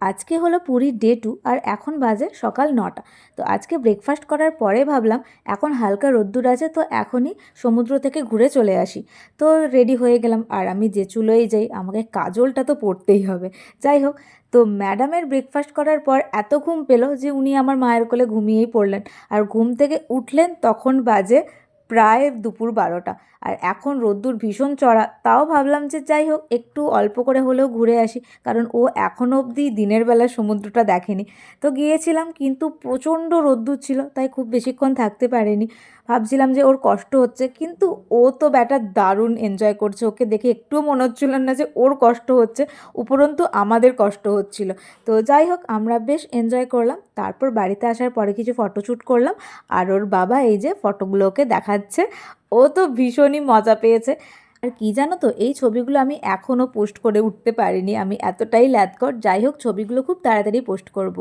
আজকে হলো পুরীর ডে 2 আর এখন বাজে সকাল 9টা। তো আজকে ব্রেকফাস্ট করার পরে ভাবলাম এখন হালকা রোদ্দুর আছে, তো এখনই সমুদ্র থেকে ঘুরে চলে আসি। তো রেডি হয়ে গেলাম, আর আমি যে চুলোই যাই আমাকে কাজলটা তো পরতেই হবে। যাই হোক, তো ম্যাডামের ব্রেকফাস্ট করার পর এত ঘুম পেলো যে উনি আমার মায়ের কোলে ঘুমিয়েই পড়লেন। আর ঘুম থেকে উঠলেন তখন বাজে প্রায় দুপুর 12টা। আর এখন রোদ্দুর ভীষণ চড়া, তাও ভাবলাম যে যাই হোক একটু অল্প করে হলেও ঘুরে আসি, কারণ ও এখনও অবধি দিনের বেলা সমুদ্রটা দেখেনি। তো গিয়েছিলাম, কিন্তু প্রচণ্ড রোদ্দুর ছিল, তাই খুব বেশিক্ষণ থাকতে পারিনি। ভাবছিলাম যে ওর কষ্ট হচ্ছে, কিন্তু ও তো ব্যাটা দারুণ এনজয় করছে, ওকে দেখে একটুও মনে হচ্ছিল না যে ওর কষ্ট হচ্ছে, উপরন্তু আমাদের কষ্ট হচ্ছিল। তো যাই হোক, আমরা বেশ এনজয় করলাম। তারপর বাড়িতে আসার পরে কিছু ফটোশ্যুট করলাম, আর ওর বাবা এই যে ফটোগুলোকে দেখাচ্ছে। ও তো ভীষণই মজা পেয়েছে। আর কি জানো তো, এই ছবিগুলো আমি এখনও পোস্ট করে উঠতে পারিনি, আমি এতটাই ল্যাদকট। যাই হোক, ছবিগুলো খুব তাড়াতাড়ি পোস্ট করব।